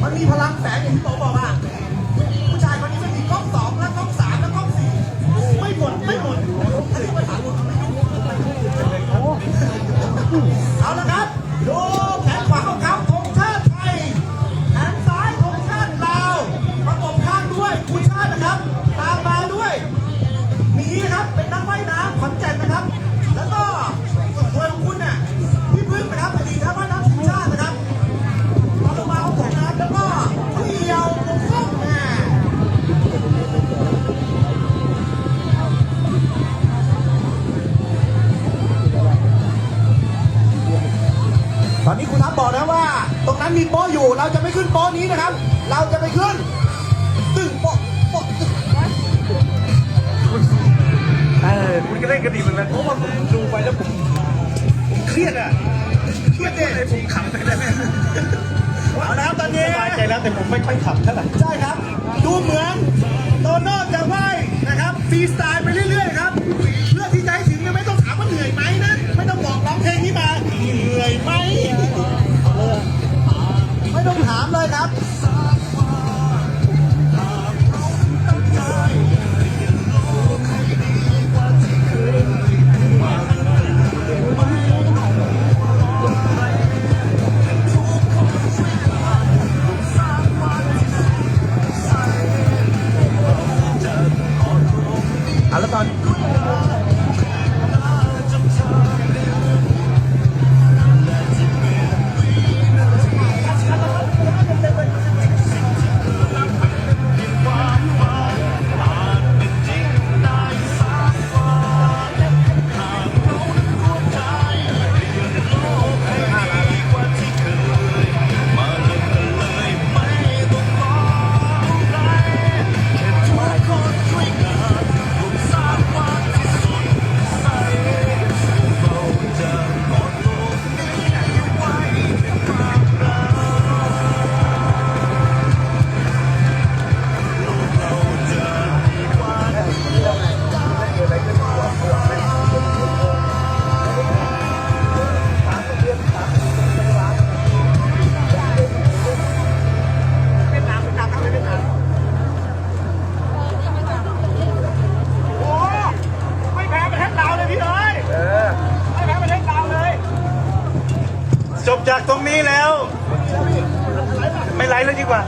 มันมีพลังแฝงอย่างที่ผมบอกอ่ะผู้ชายคนนี้มันมีกล้อง2และกล้อง3และกล้อง4ไม่หมดเอาละครับดูแขนขวาของเขาธงชาติไทยแขนซ้ายธงชาติลาวประกบข้างด้วยผู้ชาตินะครับตามมาด้วยมีนะครับเป็นนักว่ายน้ำขอนแก่นนะครับแล้วก็ตัวของคุณเนี่ยพี่พึ่งนะครับอดีตนักว่ายน้ำทีมชาตินะครับมาเอาผมนะครับแล้วก็เดี่ยวปกป้องตอนนี้คุณทัพบอกนะว่าตรงนั้นมีโป๊ะอยู่เราจะไม่ขึ้นโป๊ะนี้นะครับเราจะไปขึ้นตึ้งโป๊ะคุณก็เล่นกันดีเหมือนกันเพราะว่าผมดูไปแล้วผมเครียดอ่ะเครียดเลยผมขำไปเลยเอาละครับตอนนี้สบายใจแล้วแต่ผมไม่ค่อยขำเท่าไหร่ใช่ครับดูเหมือนโตโน่จะว่ายนะครับฟรีสไตล์ไปเรื่อยๆครับเพื่อที่จะให้ถึงไม่ต้องถามว่าเหนื่อยไหมนะไม่ต้องบอกร้องเพลงนี้มาเหนื่อยไหมไม่ต้องถามเลยครับแล้วตอนจบจากตรงนี้แล้วไม่ไลฟ์แล้วดีกว่า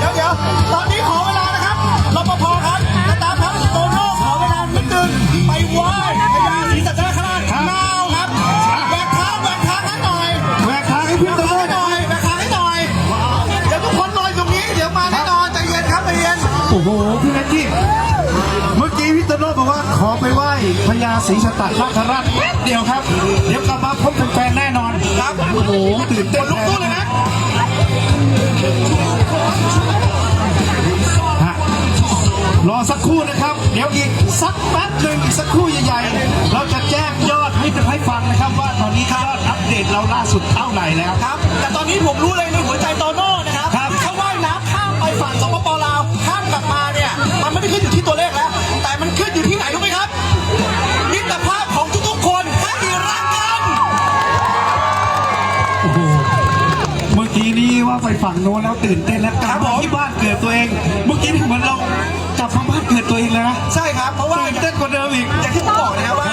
เดี๋ยวตอนนี้ขอเวลานะครับรปภครับสตาฟครับโตโน่ขอเวลานิดนึงไปไหว้พญาศรีสัตนคราชนาวครับแหวกทางให้หน่อย แหวกทางให้พี่โตโน่ หน่อยแหวกทางให้หน่อยเดี๋ยวทุกคนรออยู่ตรงนี้เดี๋ยวมาแน่นอนใจเย็นครับใจเย็น โอ้โหพี่แม็กกี้เมื่อกี้พี่โตโน่บอกว่าขอไปไหว้พญาศรีสัตนคราชแป๊บเดียวครับ เดี๋ยวกลับมาพบแฟนๆแน่นอนครับโอ้โหตื่นเต้น ลุกตู้เลยนะ ฮะรอสักครู่นะครับ เดี๋ยวอีกสักแป๊บหนึ่งอีกสักครู่ใหญ่ๆเราจะแจ้งยอดให้ฟังนะครับว่าตอนนี้ยอดอัปเดตเราล่าสุดเท่าไหร่แล้ว ครับแต่ตอนนี้ผมรู้เลยในหัวใจโตโน่นะครับ ครับ ถ้าว่ายน้ำข้ามไปฝั่งสปปลาวข้ามกลับมาเนี่ยมันไม่ได้ขึ้นอยู่ที่ตัวเลขแล้ว แต่มันขึ้นอยู่ที่ไหนรู้ไหมครับมิตรภาพของทุกๆคนให้รักกัน โอ้โหเมื่อกี้นี้ว่าไปฝั่งโน้นแล้วตื่นเต้นแล้วกลับมาที่บ้านเกิดตัวเอง เมื่อกี้นี่เหมือนเรากลับมาบ้านเกิดตัวเองเลยนะ ใช่ครับเพราะว่า ตื่นเต้นกว่าเดิมอีก อย่างที่ผมบอกนะครับว่า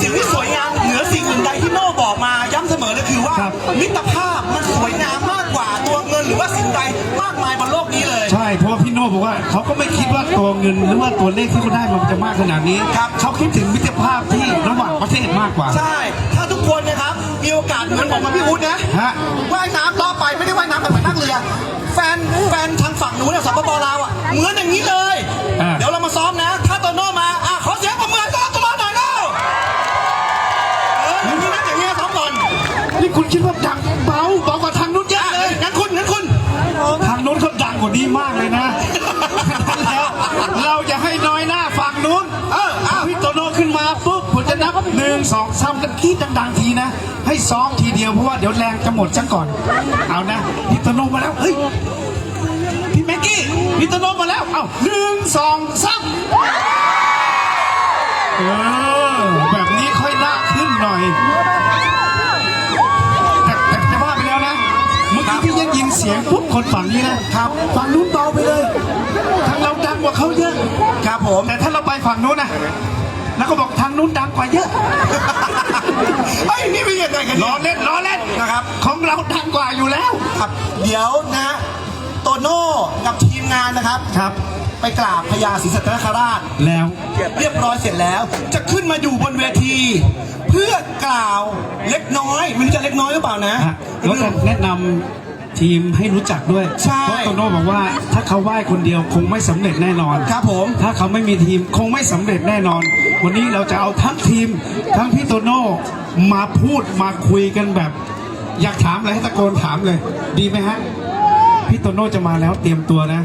สิ่งที่สวยงามเหนือสิ่งอื่นใดที่โน่บอกมาย้ำเสมอเลยคือว่า ครับ มิตรภาพมันสวยงามมากกว่าตัวเงินหรือว่าสิ่งใดมากมายบนโลกนี้เลย ใช่เพราะว่าพี่โน่บอกว่าเขาก็ไม่คิดว่าตัวเงินหรือว่าตัวเลขที่เขาได้มันจะมากขนาดนี้ ครับ เขาคิดถึงมิตรภาพที่ระหว่างประเทศมากกว่า ใช่ ถ้าทุกคนนะครับมีโอกาสเหมือนผมกับพี่วุฒินะ ฮะ ว่ายน้ำต่อไปไม่ได้ว่ายน้ำแบบเหมือนนั่งเรือแฟนทางฝั่งนู้นเนี่ยสปปลาวอ่ะเหมือนอย่างนี้เลย อ่า เดี๋ยวเรามาซ้อมนะ ถ้าโตโน่มาขอเสียงปรบมือต้อนรับโตโน่หน่อยเร็วอย่างนี้นะอย่างนี้ซ้อมก่อน นี่คุณคิดว่าดังเบากว่าทางนู้นเยอะเลย งั้นคุณ ทางนู้นเขาดังกว่านี้มากเลยนะแล้วเราจะให้น้อยหน้าฝั่งนู้นพี่โตโน่ขึ้นมาปุ๊บผมจะนับ1 2 3กันขี้ดังๆทีนะ ให้ซ้อมทีเดียวเพราะว่าเดี๋ยวแรงจะหมดซะก่อน เอานะพี่โตโน่มาแล้วเฮ้ยพี่แม็กกี้พี่โตโน่มาแล้วเอา1 2 3แบบนี้ค่อยน่าขึ้นหน่อยแต่จะว่าไปแล้วนะเมื่อกี้พี่ยังยินเสียงปุ๊บคนฝั่งนี้นะครับฝั่งนู้นเบาไปเลยทางเราดังกว่าเขาเยอะ ครับผม แต่ถ้าเราไปฝั่งนู้นนะแล้วก็บอกทางนู้นดังกว่าเยอะ เฮ้ยนี่เป็นยังไงกัน ล้อเล่นนะครับ ของเราดังกว่าอยู่แล้ว ครับเดี๋ยวนะโตโน่กับทีมงานนะครับ ครับ ไปกราบพญาศรีสัตนคราช แล้ว เรียบร้อยเสร็จแล้ว จะขึ้นมาอยู่บนเวที เพื่อกล่าวเล็กน้อยไม่รู้จะเล็กน้อยหรือเปล่านะ แล้วจะแนะนำทีมให้รู้จักด้วย ใช่ เพราะโตโน่บอกว่าถ้าเขาไหว้คนเดียวคงไม่สำเร็จแน่นอน ครับผม ถ้าเขาไม่มีทีมคงไม่สำเร็จแน่นอน วันนี้เราจะเอาทั้งทีมทั้งพี่โตโน่มาพูดมาคุยกันแบบ อยากถามอะไรให้ตะโกนถามเลย ดีไหมฮะพี่โตโน่จะมาแล้วเตรียมตัวนะ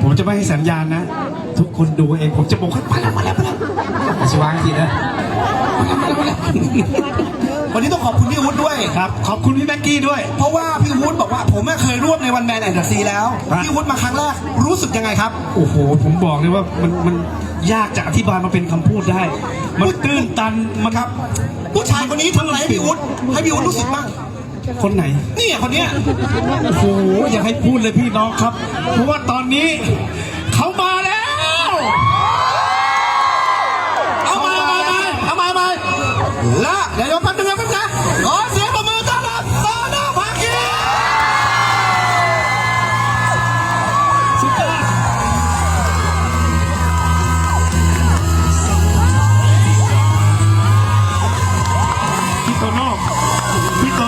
ผมจะไม่ให้สัญญาณนะ ทุกคนดูเองผมจะบอกให้มาแล้วสว่างทีนะ วันนี้ต้องขอบคุณพี่วุฒิด้วย ครับขอบคุณพี่แม็กกี้ด้วย เพราะว่าพี่วุฒิบอกว่าผมเคยร่วมในวันแมนแอนด์ซีแล้ว ครับ พี่วุฒิมาครั้งแรกรู้สึกยังไงครับ โอ้โห ผมบอกเลยว่ามันยากจะอธิบายมาเป็นคำพูดได้ มันตื้นตันมัน ครับ ผู้ชายคนนี้ทำอะไรให้พี่วุฒิรู้สึกบ้าง คนไหน นี่คนเนี้ย โอ้โห อย่าให้พูดเลยพี่น้องครับ เพราะว่าตอนนี้เขามาแล้ว เอามาและเดี๋ยวแป๊บนึงนะขอเสียงปรบมือต้อนรับโตโน่ภาคี สุดยอดพี่โตโ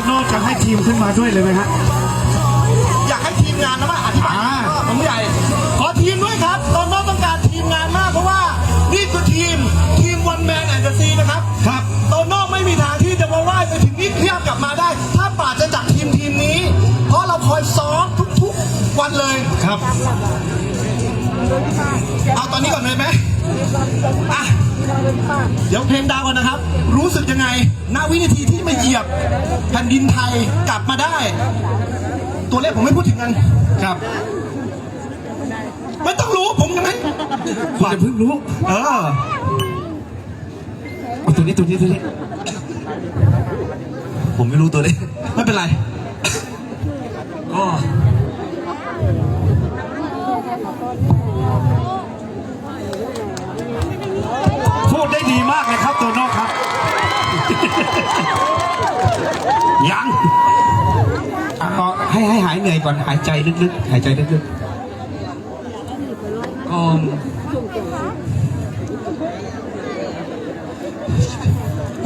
น่จะให้ทีมขึ้นมาด้วยเลยไหมฮะ อยากให้ทีมงานนะมาอธิบายผมใหญ่ขอที ทีมด้วยครับโตโน่ต้องการทีมงานมากเพราะว่านี่คือทีมวันแมนแอนด์ซีนะครับ ครับ โตโน่ไม่มีทางที่จะมาว่ายไปถึงนี่เทียบกลับมาได้ ถ้าปราดจะจัดทีมนี้ เพราะเราคอยซ้อมทุกๆวันเลย ครับ เอาตอนนี้ก่อนเลยไหมอ่ะเดี๋ยวเพลงดาวกันนะครับ รู้สึกยังไงณวินาทีที่มาเหยียบแผ่นดินไทยกลับมาได้ ตัวเลขผมไม่พูดถึงกัน ครับ ไม่ต้องรู้ผมยังไง คุณจะเพิ่งรู้ เออ เอาตัวนี้ ผมไม่รู้ตัวเลข ไม่เป็นไร ก็ พูดได้ดีมากเลยครับโตโน่ครับ ยังเอาให้หายเหนื่อยก่อนหายใจลึกๆหายใจลึก ก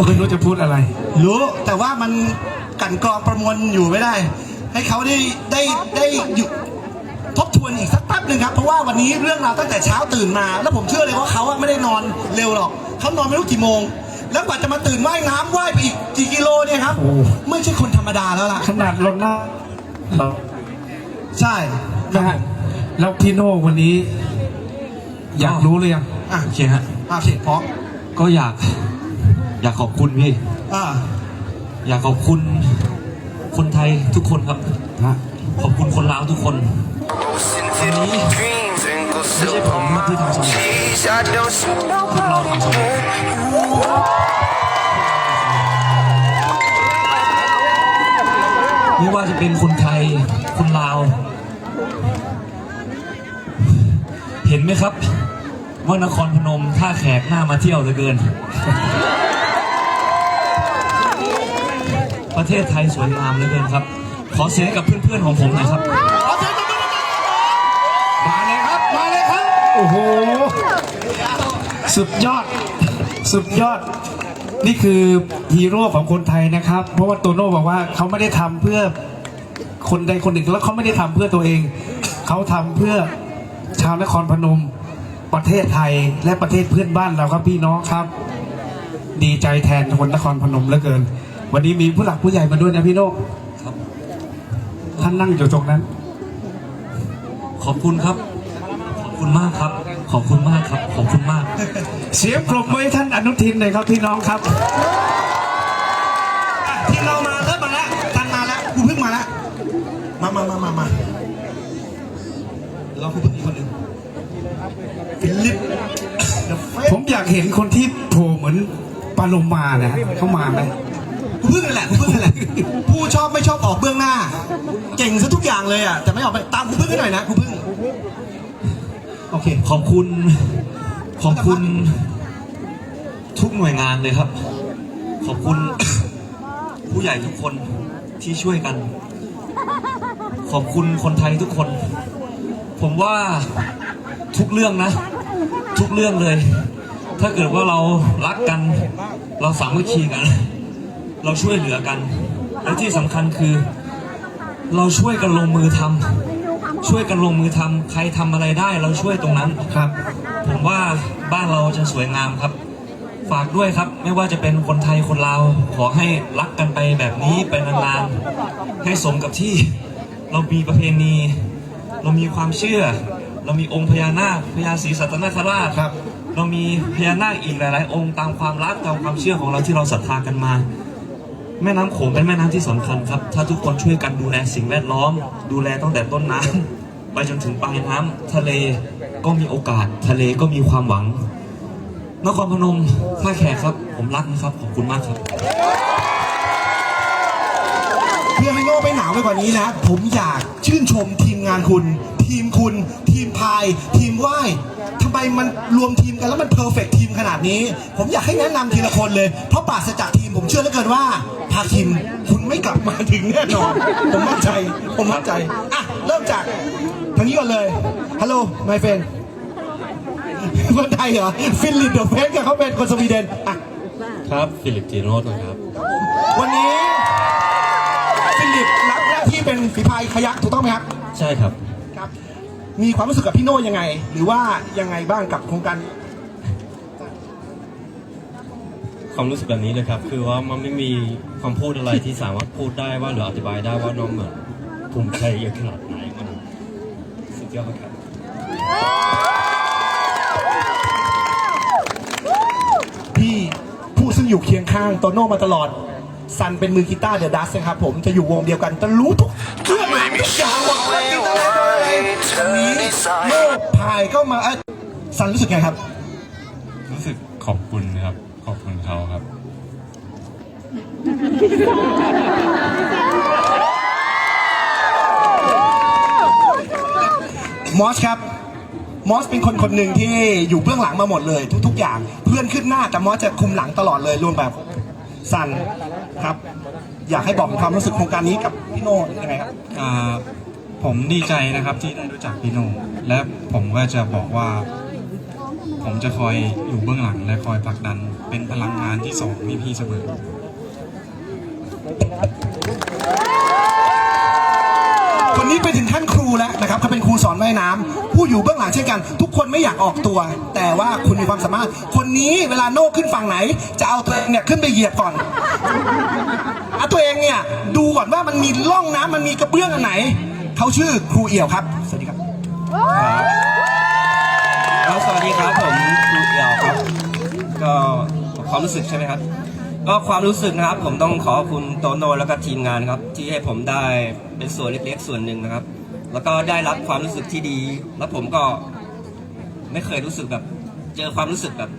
็ ๆไม่รู้จะพูดอะไร รู้แต่ว่ามันกลั่นกรองประมวลอยู่ไม่ได้ ให้เขาได้อยู่ทบทวนอีกสักแป๊บหนึ่งครับเพราะว่าวันนี้เรื่องราวตั้งแต่เช้าตื่นมา แล้วผมเชื่อเลยว่าเขาอะไม่ได้นอนเร็วหรอกเขานอนไม่รู้กี่โมง แล้วกว่าจะมาตื่นว่ายน้ำว่ายไปอีกกี่กิโลเนี่ยครับ โอ้ ไม่ใช่คนธรรมดาแล้วล่ะ ขนาดรถหน้า ใช่ นะฮะแล้วพี่โน่วันนี้ อยากรู้เลยยัง อ่ะ โอเคฮะ โอเคพร้อม ก็อยากขอบคุณพี่ อ่า อยากขอบคุณคนไทยทุกคนครับ ฮะ ขอบคุณคนลาวทุกคน Dreams wrinkle silk on my cheeks. I don't see พวกเราทำสำเร็จไม่ว่าจะเป็นคนไทย คนลาว เห็นไหมครับ ว่านครพนมท่าแขกน่ามาเที่ยวเหลือเกิน ประเทศไทยสวยงามเหลือเกินครับ ขอเสียงให้กับเพื่อนๆของผมหน่อยครับ มาเลยครับ มาเลยครับ โอ้โห สุดยอด สุดยอด นี่คือฮีโร่ของคนไทยนะครับ เพราะว่าโตโน่บอกว่าเขาไม่ได้ทำเพื่อคนใดคนหนึ่งแล้วเขาไม่ได้ทำเพื่อตัวเอง เขาทำเพื่อชาวนครพนม ประเทศไทยและประเทศเพื่อนบ้านเราครับพี่น้องครับ ดีใจแทนคนนครพนมเหลือเกิน วันนี้มีผู้หลักผู้ใหญ่มาด้วยนะพี่โน่ ครับ ท่านนั่งอยู่ตรงนั้น ขอบคุณครับ ขอบคุณมากครับ ขอบคุณมากครับ ขอบคุณมาก เสียงปรบมือให้ท่านอนุทินหน่อยครับพี่น้องครับ ทีมเรามาเริ่มมาแล้วทันมาแล้วกูเพิ่งมาแล้วมาเรากูเพิ่งอีกคนหนึ่งฟิลิป ผมอยากเห็นคนที่โผล่เหมือนปาโลมานะเขามาไหม กูเพิ่งนั่นแหละผู้ชอบไม่ชอบออกเบื้องหน้า เก่งซะทุกอย่างเลยอ่ะแต่ไม่ออกไปตามกูเพิ่งให้หน่อยนะกูเพิ่งโอเค ขอบคุณ ทุกหน่วยงานเลยครับ ขอบคุณ ผู้ใหญ่ทุกคนที่ช่วยกัน ขอบคุณคนไทยทุกคน ผมว่าทุกเรื่องนะ ทุกเรื่องเลย ถ้าเกิดว่าเรารักกัน เราสามัคคีกัน เราช่วยเหลือกัน และที่สำคัญคือ เราช่วยกันลงมือทำช่วยกันลงมือทำใครทำอะไรได้ เราช่วยตรงนั้น ครับ ผมว่าบ้านเราจะสวยงามครับ ฝากด้วยครับ ไม่ว่าจะเป็นคนไทยคนลาว ขอให้รักกันไปแบบนี้ไปนานๆให้สมกับที่เรามีประเพณี เรามีความเชื่อ เรามีองค์พญานาคพญาศรีสัตนคราช ครับ เรามีพญานาคอีกหลายๆ องค์ตามความรักตามความเชื่อของเราที่เราศรัทธากันมา แม่น้ำโขงเป็นแม่น้ำที่สำคัญครับ ถ้าทุกคนช่วยกันดูแลสิ่งแวดล้อม ดูแลตั้งแต่ต้นน้ำไปจนถึงปลายน้ำทะเลก็มีโอกาส ทะเลก็มีความหวัง นครพนมท่าแขกครับ ผมรักนะครับ ขอบคุณมากครับ เพื่อให้โง่ไม่หนาวไปกว่านี้นะ ผมอยากชื่นชมทีมงานคุณ ทีมคุณ ทีมพาย ทีมว่ายทำไมมันรวมทีมกันแล้วมันเพอร์เฟกทีมขนาดนี้ ผมอยากให้แนะนำทีละคนเลย เพราะปราศจากทีมผมเชื่อเหลือเกินว่าพาทีมคุณไม่กลับมาถึงแน่นอน ผมมั่นใจอ่ะเริ่มจากทางนี้ก่อนเลยฮัลโหลไมเฟนคนไทยเหรอฟิลิปเดอะเฟสกับเขาเป็นคนสวีเดนอ่ะ ครับ ฟิลิปจีโร่ครับ วันนี้ฟิลิปรับหน้าที่เป็นฝีพายคายักถูกต้องไหมครับ ใช่ครับ ครับ มีความรู้สึกกับพี่โน่ยังไง หรือว่ายังไงบ้างกับโครงการนี้ ความรู้สึกแบบนี้เลยครับ คือว่ามันไม่มีคำพูดอะไรที่สามารถพูดได้ว่าหรืออธิบายได้ว่าน้องเหมือนภูมิใจเยอะขนาดไหนมันสุดยอดครับ พี่ผู้ซึ่งอยู่เคียงข้างโตโน่มาตลอดซันเป็นมือกีตาร์เดอะดัสนะครับผมจะอยู่วงเดียวกันจะรู้ทุกเรื่องทุกอย่างว่าใครติดอะไรวันนี้โน่พายเข้ามาซันรู้สึกไงครับ รู้สึกขอบคุณครับ ขอบคุณเขาครับ มอสครับมอสเป็นคนคนหนึ่งที่อยู่เบื้องหลังมาหมดเลยทุกๆอย่างเพื่อนขึ้นหน้าแต่มอสจะคุมหลังตลอดเลยรวมแบบซันครับอยากให้บอกความรู้สึกโครงการนี้กับพี่โน่ยังไงครับ ผมดีใจนะครับที่ได้รู้จักพี่โหน่งและผมก็จะบอกว่า ผมจะคอยอยู่เบื้องหลังและคอยผลักดันเป็นพลังงานที่ส่งให้พี่เสมอ คนนี้ไปถึงขั้นครูแล้วนะครับเขาเป็นครูสอนว่ายน้ำผู้อยู่เบื้องหลังเช่นกัน ทุกคนไม่อยากออกตัว แต่ว่าคุณมีความสามารถคนนี้เวลาโน่ขึ้นฝั่งไหน จะเอาตัวเองเนี่ยขึ้นไปเหยียบก่อนเอาตัวเองเนี่ยดูก่อนว่ามันมีร่องน้ำมันมีกระเบื้องอันไหนเขาชื่อครูเอี่ยวครับสวัสดีครับ สวัสดีครับผมครูเอี่ยวครับก็ความรู้สึกใช่ไหมครับก็ความรู้สึกนะครับผมต้องขอบคุณโตโน่แล้วก็ทีมงานครับที่ให้ผมได้เป็นส่วนเล็กๆส่วนหนึ่งนะครับแล้วก็ได้รับความรู้สึกที่ดีแล้วผมก็ไม่เคยรู้สึกแบบเจอความรู้สึกแบบ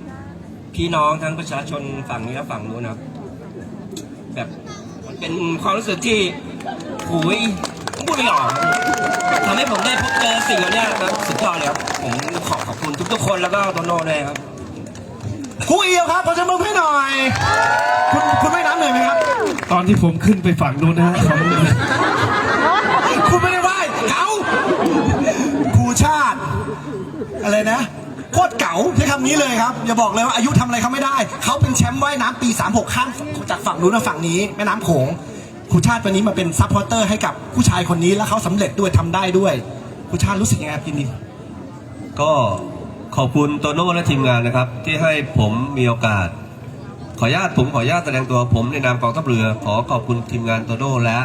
พี่น้องทั้งประชาชนฝั่งนี้และฝั่งนู้นนะครับแบบมันเป็นความรู้สึกที่หูยพูดไม่ออกทำให้ผมได้พบเจอสิ่งเหล่านี้ครับสุดยอดเลยครับผมขอบคุณทุกๆคนแล้วก็โตโน่ด้วยครับ ครูเอี่ยวครับขอเชิญมือให้หน่อยคุณว่ายน้ำเหนื่อยไหมครับ ตอนที่ผมขึ้นไปฝั่งนู้นนะผม คุณไม่ได้ว่ายเก๋าครูชาติอะไรนะโคตรเก๋าใช้คำนี้เลยครับอย่าบอกเลยว่าอายุทำอะไรเขาไม่ได้เขาเป็นแชมป์ว่ายน้ำปี36ข้ามจากฝั่งนู้นมาฝั่งนี้แม่น้ำโขงครูชาติวันนี้มาเป็นซัพพอร์เตอร์ให้กับผู้ชายคนนี้แล้วเขาสำเร็จด้วยทำได้ด้วยครูชาติรู้สึกยังไงครับยินดี ก็ขอบคุณโตโน่และทีมงานนะครับ ที่ให้ผมมีโอกาส ขออนุญาตแสดงตัวผมในนามกองทัพเรือ ขอขอบคุณทีมงานโตโน่และ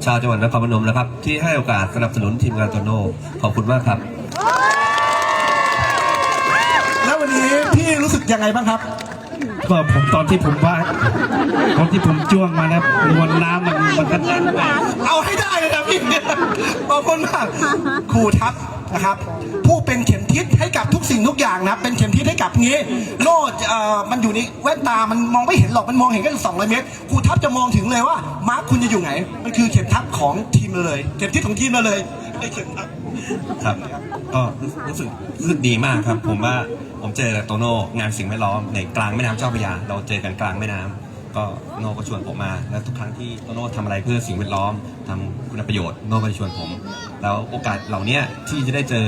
ชาวจังหวัดนครพนมนะครับ ที่ให้โอกาสสนับสนุนทีมงานโตโน่ขอบคุณมากครับ แล้ววันนี้พี่รู้สึกยังไงบ้างครับ ก็ผมตอนที่ผมว่าตอนที่ผมจ้วงมานะมวลน้ำมันกระดันไป เอาให้ได้เลยนะพี่ขอบคุณมากครูทัพนะครับ ผู้เป็นเข็มทิศให้กับทุกสิ่งทุกอย่างนะครับเป็นเข็มทิศให้กับงี้โล่มันอยู่ในแว่นตามันมองไม่เห็นหรอกมันมองเห็นแค่200 เมตรครูทัพจะมองถึงเลยว่ามาร์คคุณจะอยู่ไหนมันคือเข็มทัพของทีมเราเลยเข็มทิศของทีมเราเลยไอ้เข็มทัพ ครับก็รู้สึกดีมากครับ ผมว่าผมเจอโตโน่งานสิ่งแวดล้อมในกลางแม่น้ำเจ้าพระยาเราเจอกันกลางแม่น้ำก็โน่ก็ชวนผมมาแล้วทุกครั้งที่โตโน่ทำอะไรเพื่อสิ่งแวดล้อมทำคุณประโยชน์โน่ก็จะชวนผม แล้วโอกาสเหล่านี้ที่จะได้เจอ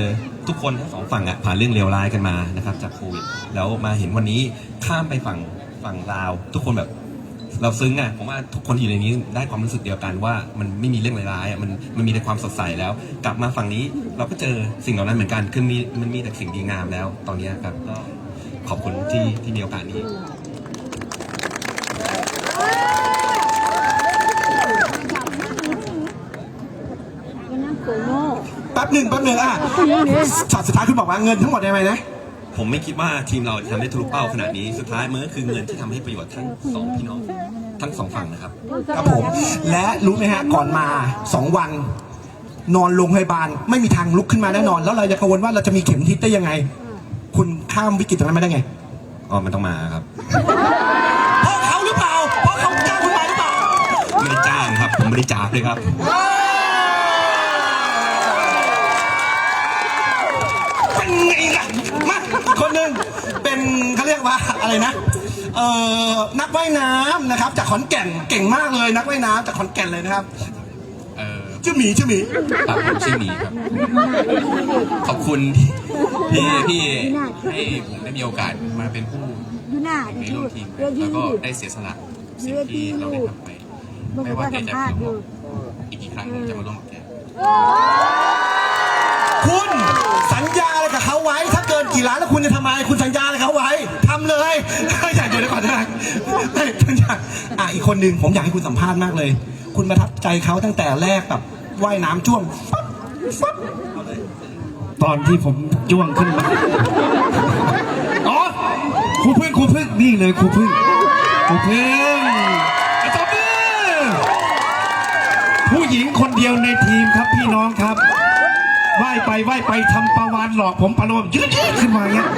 ทุกคนทั้งสองฝั่งผ่านเรื่องเลวร้ายกันมานะครับจากโควิดแล้วมาเห็นวันนี้ข้ามไปฝั่งลาวทุกคนแบบเราซึ้งผมว่าทุกคนอยู่ในนี้ได้ความรู้สึกเดียวกันว่ามันไม่มีเรื่องร้ายมันมีแต่ความสดใสแล้ว กลับมาฝั่งนี้เราก็เจอสิ่งเหล่านั้นเหมือนกันคือมันมีแต่สิ่งดีงามแล้วตอนนี้ครับก็ขอบคุณที่มีโอกาสนี้ แป๊บหนึ่งช็อตสุดท้ายคุณบอกว่าเงินทั้งหมดได้ไหมนะ ผมไม่คิดว่าทีมเราจะทำได้ทะลุเป้าขนาดนี้สุดท้ายมันก็คือเงินที่ทำให้ประโยชน์ทั้งสองพี่น้องทั้งสองฝั่งนะครับ ครับผมและรู้ไหมฮะก่อนมา2 วันนอนโรงพยาบาลไม่มีทางลุกขึ้นมาแน่นอน แล้วเราจะกังวลว่าเราจะมีเข็มทิศได้ยังไง คุณข้ามวิกฤตตรงนั้นมาได้ไง มันต้องมาครับ เพราะเขาหรือเปล่าเพราะเขาจ้างคุณมาหรือเปล่า ไม่ได้จ้างครับผมบริจาคเลยครับ เป็นไงล่ะมาอีกคนหนึ่งเป็นเขาเรียกว่าอะไรนะนักว่ายน้ำนะครับจากขอนแก่นเก่งมากเลยนักว่ายน้ำจากขอนแก่นเลยนะครับชื่อหมีครับผมชื่อหมีครับ ขอบคุณที่ให้ผมได้มีโอกาสมาเป็นผู้ในร่วมทีมแล้วก็ได้เสียสละสิ่งที่เราได้ทำไปไม่ว่าแกจะเพียงพออีกกี่ครั้งผมจะมาร่วมกับแก คุณสัญญาอะไรกับเขาไว้ ถ้าเกินกี่ล้านแล้วคุณจะทำไมคุณสัญญาอะไรกับเขาไว้ทำเลยอยากเดี๋ยวก่อนนะอีกคนหนึ่งผมอยากให้คุณสัมภาษณ์มากเลย คุณประทับใจเขาตั้งแต่แรกแบบว่ายน้ำจ้วงปั๊บ ตอนที่ผมจ้วงขึ้นมาอ๋อครูพึ่งนี่เลยครูพึ่งไอ้ตบมือผู้หญิงคนเดียวในทีมครับพี่น้องครับว่ายไปทำประวานหลอกผมประโลมยืดขึ้นมาเงี้ย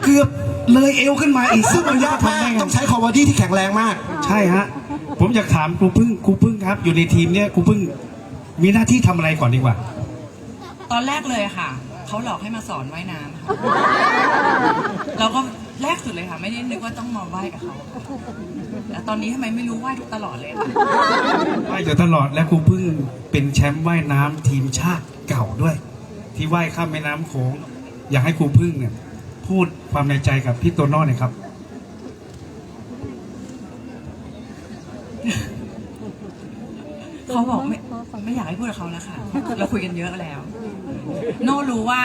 เกือบเลยเอวขึ้นมาอีกซึ่งมันยากมากต้องใช้คอมบอดี้ที่แข็งแรงมากใช่ฮะผมอยากถามครูพึ่งครับอยู่ในทีมเนี้ยครูพึ่งมีหน้าที่ทำอะไรก่อนดีกว่าตอนแรกเลยค่ะเขาหลอกให้มาสอนว่ายน้ำค่ะเราก็แรกสุดเลยค่ะไม่ได้นึกว่าต้องมาว่ายกับเขาแต่ตอนนี้ทำไมไม่รู้ว่ายทุกตลอดเลยค่ะว่ายอยู่ตลอดและครูพึ่งเป็นแชมป์ว่ายน้ำทีมชาติเก่าด้วยที่ว่ายข้ามแม่น้ำโขงอยากให้ครูพึ่งเนี่ยพูดความในใจกับพี่โตโน่หน่อยครับเขาบอกไม่อยากให้พูดกับเขาแล้วค่ะเราคุยกันเยอะแล้วโน่รู้ว่า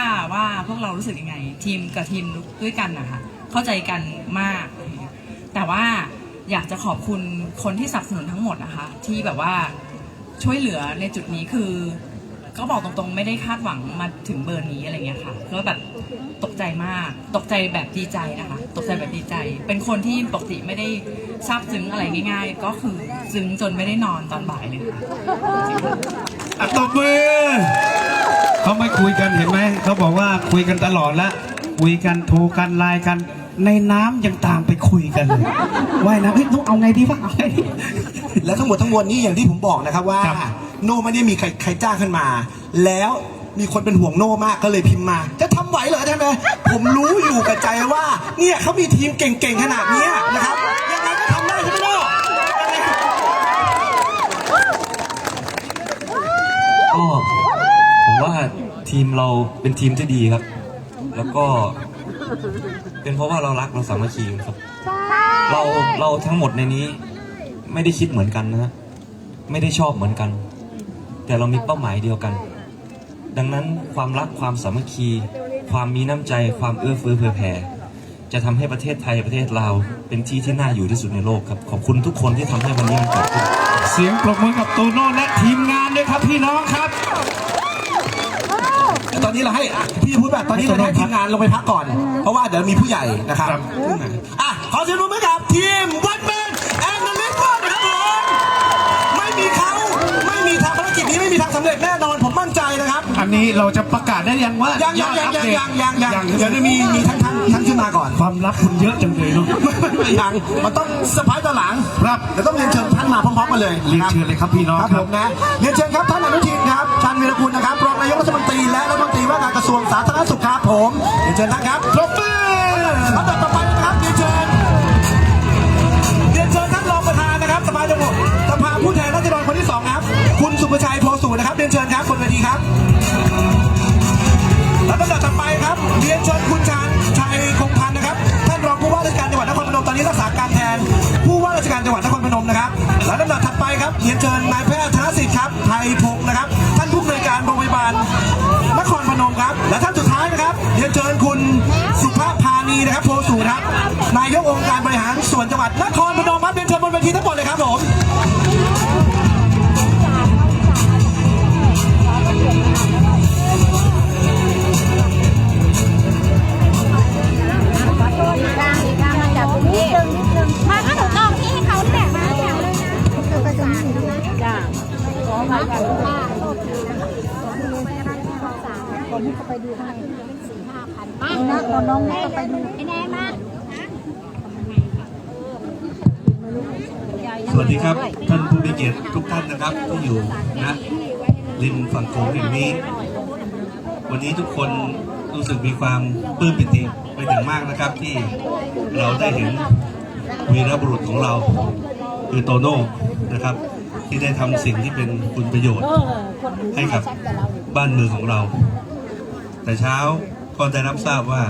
พวกเรารู้สึกยังไงทีมกับทีมด้วยกันนะคะเข้าใจกันมากแต่ว่าอยากจะขอบคุณคนที่สนับสนุนทั้งหมดนะคะที่แบบว่าช่วยเหลือในจุดนี้คือก็บอกตรงๆไม่ได้คาดหวังมาถึงเบอร์นี้อะไรเงี้ยค่ะก็แบบตกใจมากตกใจแบบดีใจนะคะตกใจแบบดีใจเป็นคนที่ปกติไม่ได้ซาบซึ้งอะไรง่ายๆก็คือซึ้งจนไม่ได้นอนตอนบ่ายเลยค่ะตบมือเขาไม่คุยกันเห็นไหมเขาบอกว่าคุยกันตลอดแล้วคุยกันโทรกันไลน์กันในน้ำยังตามไปคุยกันเลยว่ายน้ำต้องเอาไงดีวะเอาไงดีและทั้งหมดทั้งมวลนี้อย่างที่ผมบอกนะครับว่าโน่ไม่ได้มีใครจ้างขึ้นมา แล้วมีคนเป็นห่วงโน่มากก็เลยพิมพ์มาจะทำไหวเหรอใช่ไหมผมรู้อยู่กับใจว่าเนี่ยเขามีทีมเก่งๆขนาดนี้นะครับยังไงก็ทำได้ใช่ไหมโน่ก็ผมว่าทีมเราเป็นทีมที่ดีครับ แล้วก็เป็นเพราะว่าเรารักเราสามัคคีครับ เราทั้งหมดในนี้ไม่ได้คิดเหมือนกันนะฮะไม่ได้ชอบเหมือนกัน แต่เรามีเป้าหมายเดียวกันดังนั้นความรักความสามัคคีความมีน้ำใจความเอื้อเฟื้อเผื่อแผ่จะทำให้ประเทศไทยประเทศลาวเป็นที่ที่น่าอยู่ที่สุดในโลกครับขอบคุณทุกคนที่ทำให้วันนี้มันเกิดขึ้นเสียงปรบมือกับโตโน่และทีมงานด้วยครับพี่น้องครับตอนนี้เราให้พี่พูดแบบตอนนี้เราให้ทีมงานลงไปพักก่อนเพราะว่าเดี๋ยวมีผู้ใหญ่นะครับขอเสียงปรบมือกับทีมวันแมนแอนด์ลิฟต์นะครับผมไม่มีเขาไม่มีทางภารกิจนี้ไม่มีทางสำเร็จแน่นอนผมมั่นใจนะครับอันนี้เราจะประกาศได้ยังว่ายังเดี๋ยวจะมีท่านขึ้นมาก่อนความลับคุณเยอะจังเลยเนาะยังมันต้องสปายตอนหลังครับเดี๋ยวต้องเรียนเชิญท่านมาพร้อมๆกันเลยเรียนเชิญเลยครับพี่น้องครับผมนะเรียนเชิญครับท่านอนุทินครับชันวีรกุลนะครับรองนายกรัฐมนตรีและรัฐมนตรีว่าการกระทรวงสาธารณสุขครับผมเรียนเชิญท่านครับปรบมือลำดับต่อไปนะครับเรียนเชิญท่านรองประธานนะครับสภาผู้แทนราษฎรคนที่2ครับคุณสุประชัยโพสูนะครับเรียนเชิญครับบนเวทีครับและลำดับต่อไปครับเรียนเชิญคุณชาญชัยคงพันธ์นะครับท่านรองผู้ว่าราชการจังหวัดนครพนมตอนนี้รักษาการแทนผู้ว่าราชการจังหวัดนครพนมนะครับและลำดับถัดไปครับเรียนเชิญนายแพทย์ธนสิทธิ์ครับไทยพงศ์นะครับท่านผู้อำนวยการโรงพยาบาลนครพนมครับและท่านสุดท้ายนะครับเรียนเชิญคุณสุภาพพานีนะครับโพสูครับนายกองค์การบริหารส่วนจังหวัดนครพนมครับเรียนเชิญบนเวทีทั้งหมดเลยครับผมมาถ้าหนูจองที่ให้เขาแจกมาแจกเลยนะจ้าขอมากันคนที่เขาไปดูให้4-5,000นะคนน้องก็ไปดูไอ้แน่มากสวัสดีครับท่านผู้มีเกียรติทุกท่านนะครับที่อยู่นะริมฝั่งโขงแห่งนี้วันนี้ทุกคนรู้สึกมีความปลื้มปิติเป็นอย่างมากนะครับที่เราได้เห็นวีรบุรุษของเราคือโตโน่นะครับที่ได้ทำสิ่งที่เป็นคุณประโยชน์ให้กับบ้านเมืองของเราแต่เช้าก็ได้รับทราบว่า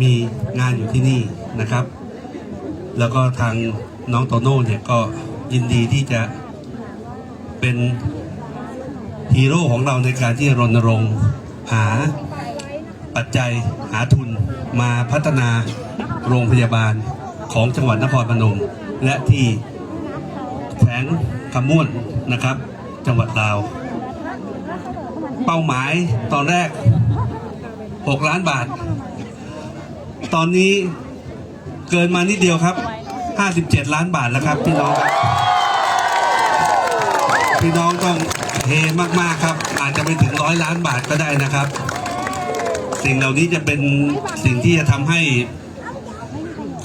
มีงานอยู่ที่นี่นะครับแล้วก็ทางน้องโตโน่เนี่ยก็ยินดีที่จะเป็นฮีโร่ของเราในการที่รณรงค์ หาปัจจัยหาทุนมาพัฒนาโรงพยาบาลของจังหวัดนครพนมและที่แขวงคำม่วนนะครับจังหวัดลาวเป้าหมายตอนแรก6 ล้านบาทตอนนี้เกินมานิดเดียวครับ57 ล้านบาทแล้วครับพี่น้องครับพี่น้องต้องเฮมากๆครับอาจจะไปถึง100 ล้านบาทก็ได้นะครับสิ่งเหล่านี้จะเป็นสิ่งที่จะทำให้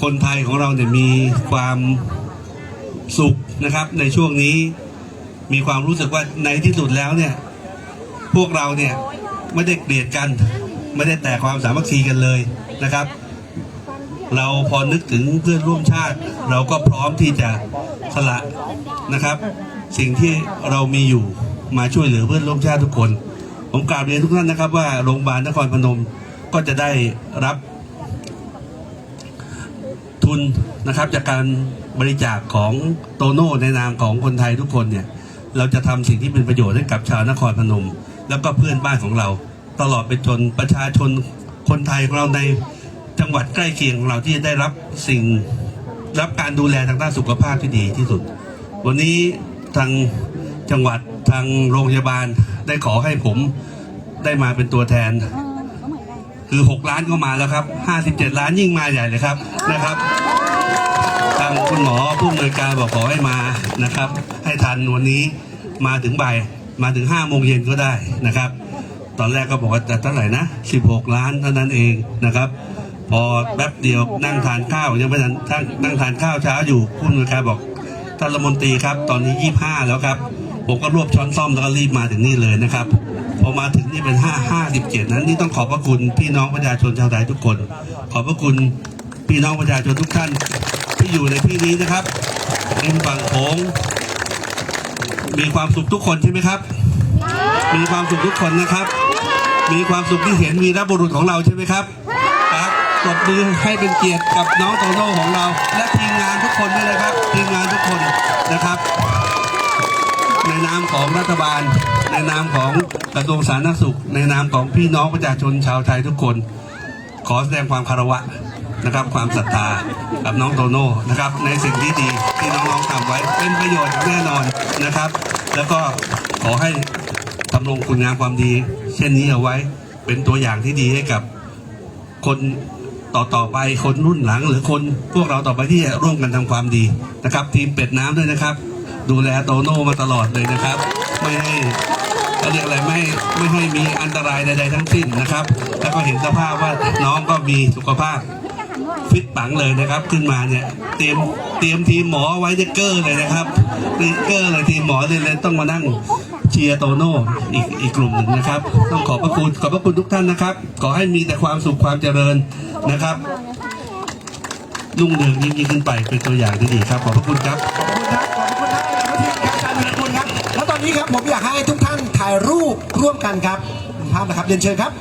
คนไทยของเราเนี่ยมีความสุขนะครับในช่วงนี้มีความรู้สึกว่าในที่สุดแล้วเนี่ยพวกเราเนี่ยไม่ได้เกลียดกันไม่ได้แตกความสามัคคีกันเลยนะครับเราพอนึกถึงเพื่อนร่วมชาติเราก็พร้อมที่จะสละนะครับสิ่งที่เรามีอยู่มาช่วยเหลือเพื่อนร่วมชาติทุกคนผมกราบเรียนทุกท่านนะครับว่าโรงพยาบาลนครพนมก็จะได้รับทุนนะครับจากการบริจาคของโตโน่ในนามของคนไทยทุกคนเนี่ยเราจะทำสิ่งที่เป็นประโยชน์ให้กับชาวนครพนมแล้วก็เพื่อนบ้านของเราตลอดไปจนประชาชนคนไทยของเราในจังหวัดใกล้เคียงของเราที่ได้รับการดูแลทางด้านสุขภาพที่ดีที่สุดวันนี้ทางจังหวัดทางโรงพยาบาลได้ขอให้ผมได้มาเป็นตัวแทนคือ6 ล้านก็มาแล้วครับ57 ล้านยิ่งมาใหญ่เลยครับนะครับทางคุณหมอผู้อำนวยการบอกขอให้มานะครับให้ทันวันนี้มาถึงบ่ายมาถึง5 โมงเย็นก็ได้นะครับตอนแรกก็บอกว่าจะเท่าไหร่นะ16 ล้านเท่านั้นเองนะครับพอแป๊บเดียวนั่งทานข้าวยังไม่ทันนั่งทานข้าวเช้าอยู่ผู้อำนวยการบอกท่านรัฐมนตรีครับตอนนี้25แล้วครับผมก็รวบช้อนซ่อมแล้วก็รีบมาถึงนี่เลยนะครับพอมาถึงนี่เป็น57นั้นนี่ต้องขอบพระคุณพี่น้องประชาชนชาวไทยทุกคนขอบพระคุณพี่น้องประชาชนทุกท่านที่อยู่ในที่นี้นะครับริมฝั่งโขงมีความสุขทุกคนใช่ไหมครับมีความสุขทุกคนนะครับมีความสุขที่เห็นวีรบุรุษของเราใช่ไหมครับครับปรบมือให้เป็นเกียรติกับน้องโตโน่ของเราและทีมงานทุกคนด้วยนะครับทีมงานทุกคนนะครับในนามของรัฐบาลในนามของกระทรวงสาธารณสุขในนามของพี่น้องประชาชนชาวไทยทุกคนขอแสดงความคารวะนะครับความศรัทธากับน้องโตโน่นะครับในสิ่งที่ดีที่น้องๆทำไว้เป็นประโยชน์แน่นอนนะครับแล้วก็ขอให้ทำลงคุณงามความดีเช่นนี้เอาไว้เป็นตัวอย่างที่ดีให้กับคนต่อไปคนรุ่นหลังหรือคนพวกเราต่อไปที่จะร่วมกันทำความดีนะครับทีมเป็ดน้ำด้วยนะครับดูแลโตโน่มาตลอดเลยนะครับไม่ให้เรียกอะไรไม่ให้มีอันตรายใดๆทั้งสิ้นนะครับแล้วก็เห็นสภาพว่าน้องก็มีสุขภาพฟิตปังเลยนะครับขึ้นมาเนี่ยเตรียมทีมหมอไว้เกอร์เลยนะครับเกอร์เลยทีมหมอเลยต้องมานั่งเชียร์โตโน่อีกกลุ่มหนึ่งนะครับต้องขอบพระคุณทุกท่านนะครับขอให้มีแต่ความสุขความเจริญนะครับรุ่งเรืองยิ่งขึ้นไปเป็นตัวอย่างที่ดีครับขอบพระคุณครับขอบคุณครับขอบคุณครับที่การการมีคุณครับแล้วตอนนี้ครับผมอยากให้ทุกท่านถ่ายรูปร่วมกันครับภาพนะครับเรียนเชิญครับ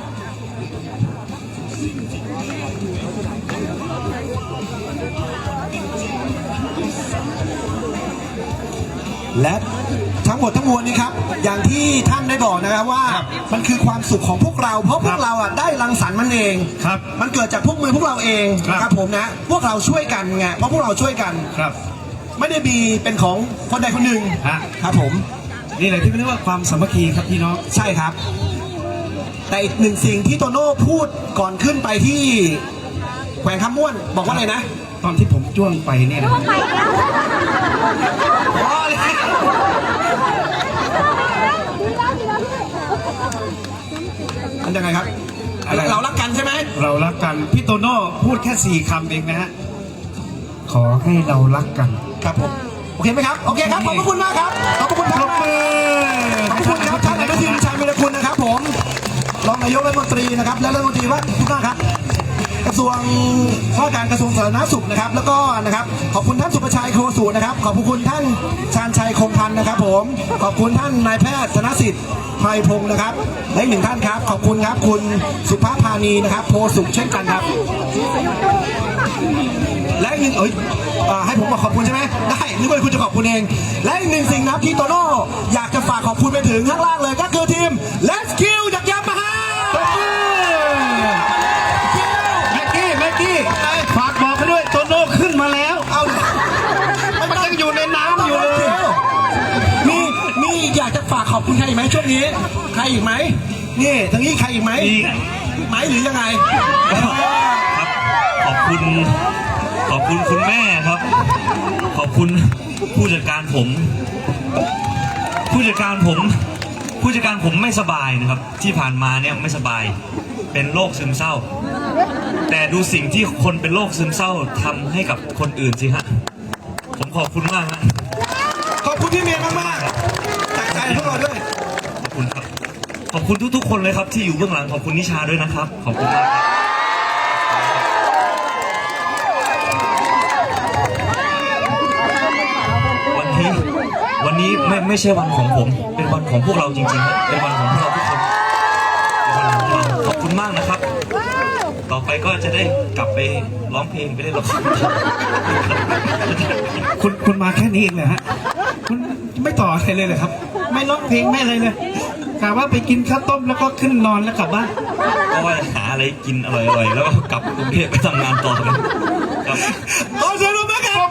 และทั้งหมดทั้งมวลนี้ครับอย่างที่ท่านได้บอกนะครับว่ามันคือความสุขของพวกเราเพราะพวกเราได้รังสรรค์มันเองมันเกิดจากพวกมือพวกเราเองนะครับผมนะพวกเราช่วยกันไงเพราะพวกเราช่วยกันไม่ได้มีเป็นของคนใดคนหนึ่งครับผมนี่แหละที่เรียกว่าความสามัคคีครับพี่น้องใช่ครับแต่อีกหนึ่งสิ่งที่โตโน่พูดก่อนขึ้นไปที่แขวงคำม่วนบอกว่าอะไรนะตอนที่ผมจ้วงไปเนี่ยนะมันยังไงครับเรารักกันใช่ไหมเรารักกันพี่โตโน่พูดแค่4 คำเองนะฮะขอให้เรารักกันครับผมโอเคไหมครับโอเคครับขอบคุณมากครับขอบคุณครับขอบคุณครับท่านอนุทินชาญวิรกุลนะครับผมรองนายกรัฐมนตรีนะครับและรัฐมนตรีว่าทุกท่านครับกระทรวงว่าการกระทรวงสาธารณสุขนะครับแล้วก็นะครับขอบคุณท่านสุประชัยโคสูนะครับขอบคุณท่านชาญชัยคงพันธ์นะครับผมขอบคุณท่านนายแพทย์ธนสิทธิ์ไพพงศ์นะครับและอีก1 ท่านครับขอบคุณครับคุณสุภาพานีนะครับโพสุขเช่นกันครับและอีกให้ผมบอกขอบคุณใช่ไหมได้นึกว่าคุณจะขอบคุณเองและอีก1 สิ่งนะครับที่โตโน่อยากจะฝากขอบคุณไปถึงข้างล่างเลยก็คือทีม Let's Kill จากยามาฮ่า ช่วงนี้ใครอีกไหมนี่ทางนี้ใครอีกไหมไหมหรือยังไง ครับขอบคุณคุณแม่ครับ ขอบคุณผู้จัดการผมไม่สบายนะครับ ที่ผ่านมาเนี่ยไม่สบายเป็นโรคซึมเศร้า แต่ดูสิ่งที่คนเป็นโรคซึมเศร้าทำให้กับคนอื่นสิฮะผมขอบคุณมากฮะ ขอบคุณพี่เมียมากๆจากใจพวกเราด้วย ขอบคุณครับขอบคุณทุกๆคนเลยครับที่อยู่เบื้องหลังขอบคุณนิชาด้วยนะครับขอบคุณมากครับวันนี้ไม่ใช่วันของผมเป็นวันของพวกเราจริงๆครับเป็นวันของพวกเราทุกคนเป็นวันของพวกเราขอบคุณมากนะครับต่อไปก็จะได้กลับไปร้องเพลงไปได้หรอก คุณมาแค่นี้เองเหรอฮะคุณไม่ต่ออะไรเลยเหรอครับ ไม่ร้องเพลงไม่อะไรเลยกะว่าไปกินข้าวต้มแล้วก็ขึ้นนอนแล้วกลับบ้าน ก็ว่าหาอะไรกินอร่อยๆแล้วก็กลับกรุงเทพไปทำงานต่อกันครับ ขอเชิญแม่กันต่อ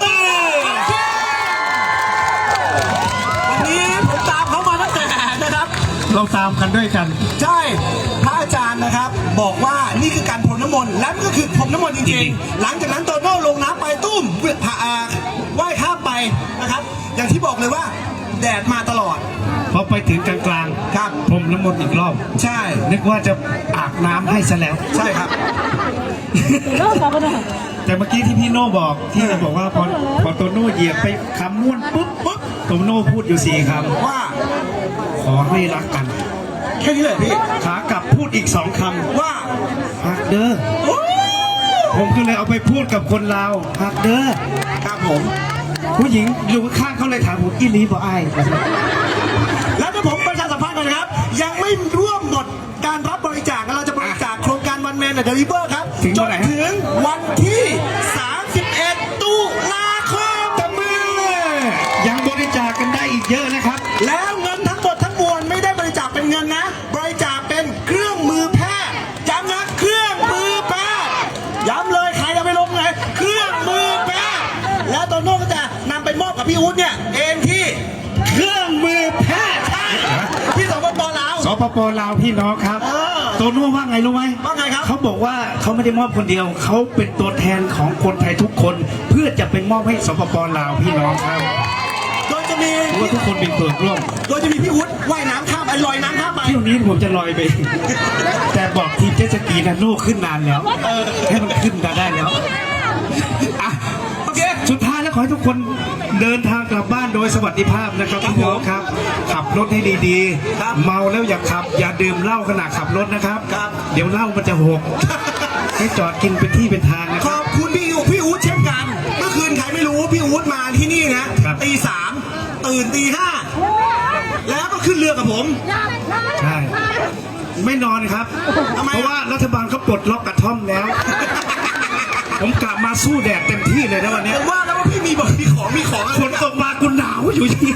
วันนี้ผมตามเขามาตั้งแต่นะครับ เราตามกันด้วยกัน ใช่พระอาจารย์นะครับบอกว่านี่คือการพรมน้ำมนต์และมันก็คือพรมน้ำมนต์จริงๆหลังจากนั้นโตโน่ลงน้ำไปตุ้มว่ายข้ามไปนะครับอย่างที่บอกเลยว่าแดดมาตลอด พอไปถึงกลางๆครับผมน้ำมนต์อีกรอบ ใช่ นึกว่าจะอาบน้ำให้ซะแล้ว ใช่ครับ แต่เมื่อกี้ที่พี่โน่บอกที่เราบอกว่าพอโตโน่เหยียบไปคำม้วนปุ๊บโตโน่พูดอยู่4 คำ ว่า ขอให้รักกัน แค่นี้เลยพี่ ขากลับพูดอีก2 คำ ว่า ฮักเด้อผมก็เลยเอาไปพูดกับคนลาวฮักเด้อ ครับผม ผู้หญิงอยู่ข้างเขาเลยถามผมอีลีบ่ไอ้ แล้วก็ผมประชาสัมพันธ์กันนะครับยังไม่ร่วมหมดการรับบริจาคเราจะบริจาคโครงการวันแมนเดลิเวอร์ครับจนถึงวันที่ 31 ตุลาคม ตะมือยังบริจาคกันได้อีกเยอะนะครับ แล้วเงินทั้งหมดทั้งมวลไม่ได้บริจาคเป็นเงินนะบริจาคเป็นเครื่องมือแพทย์ย้ำนะเครื่องมือแพทย์ย้ำเลยใครจะไปลงเลยเครื่องมือแพทย์แล้วโตโน่ก็จะนำไปมอบกับพี่อุ๊ดเนี่ยเองที่เครื่องมือแพทย์ใช่ที่สปป.ลาว สปป.ลาวพี่น้องครับโตโน่ว่าไงรู้ไหม ว่าไงครับ เขาบอกว่าเขาไม่ได้มอบคนเดียวเขาเป็นตัวแทนของคนไทยทุกคน เพื่อจะเป็นมอบให้สปป.ลาวพี่น้องครับ โดยจะมี เพราะว่าทุกคนเป็นส่วนร่วม โดยจะมีพี่อุ๊ดว่ายน้ำข้ามไปลอยน้ำข้ามไป เที่ยวนี้ผมจะลอยไป แต่บอกทีมเจ็ตสกีนะโน่ขึ้นนานแล้วให้มันขึ้นมาได้แล้วอ่ะ โอเค สุดท้ายแล้วขอให้ทุกคนเดินทางกลับบ้านโดยสวัสดิภาพนะครับพี่น้องครับ ขับรถให้ดีๆ เมาแล้วอย่าขับ อย่าดื่มเหล้าขณะขับรถนะครับ เดี๋ยวเหล้ามันจะหก ให้จอดกินเป็นที่เป็นทางนะ ข ครั อ บบ คุณพี่อุ๊ดเช่นกัน เมื่อคืนใครไม่รู้พี่อุ๊ดมาที่นี่นะตี 3ตื่นตี 5แล้วก็ขึ้นเรือกับผม ใช่ไม่นอนครับ ทำไม เพราะว่ารัฐบาลเขาปลดล็อกกระท่อมแล้ว ผมกลับมาสู้แดดเต็มที่เลยนะวันนี้ ผมว่าแล้วว่าพี่มีของ ฝนตกมากูหนาวอยู่ที่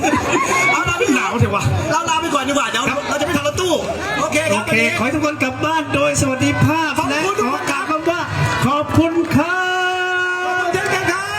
เอาเรา หนาวเถอะวะ เราลาไปก่อนดีกว่าเดี๋ยวเราจะไม่ทันรถตู้โอเคค โอ รับ เค ขอให้ทุกคนกลับบ้านโดยสวัสดิภาพและขอกล่าวคำว่าขอบคุณครับ เจอกันครับ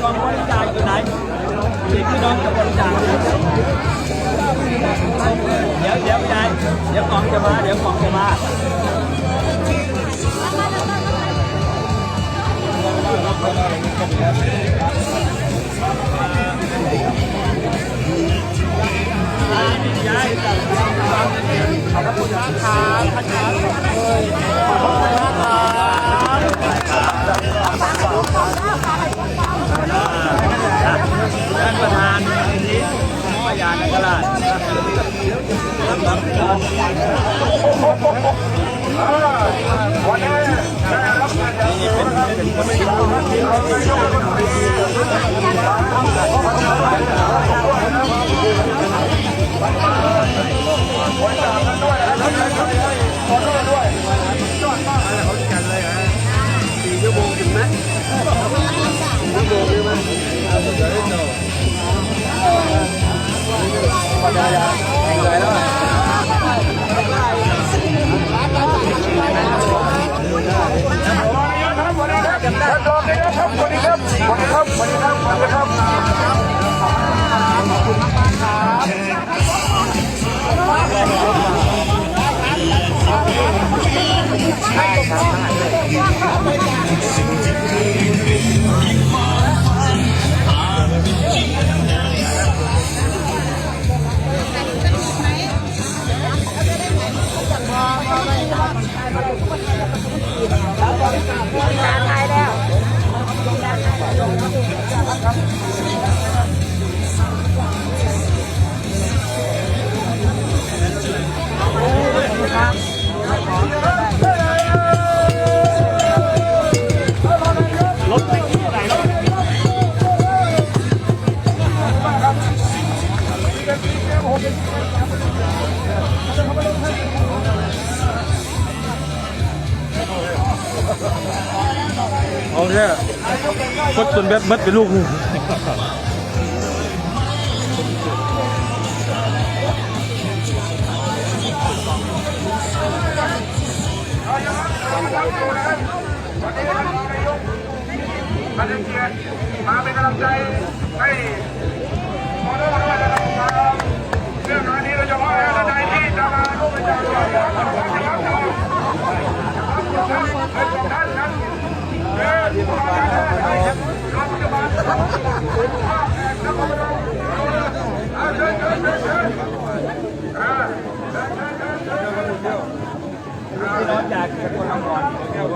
กองบริจาคอยู่ไหนพี่น้องจะบริจาคเดี๋ยวยายเดี๋ยวกองจะมา ขอบคุณนะครับ ท่านประธานนี้พยานนักราชวันนี้ได้รับการเป็นคนที่เราเอาเนี่ยกดจนแบตมัดไปลูกนึงมาเป็นกำลังใจให้โมโน่ด้วยนะครับเรื่องนี้เราจะว่าอะไรที่จะมาร่วมเป็นการด้วยท่านนั้นที่มาได้รัฐบาลเชิญจากคนทำก่อนแก้ว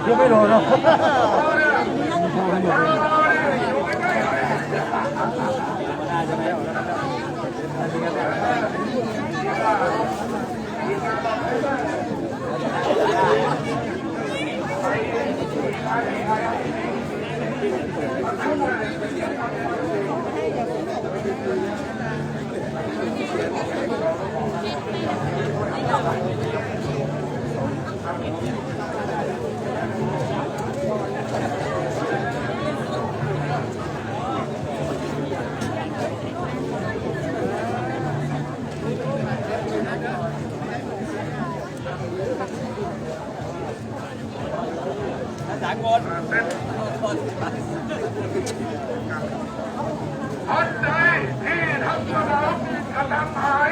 ยังไม่โดนเนาะคนใดที่ทำสมองกระทำหาย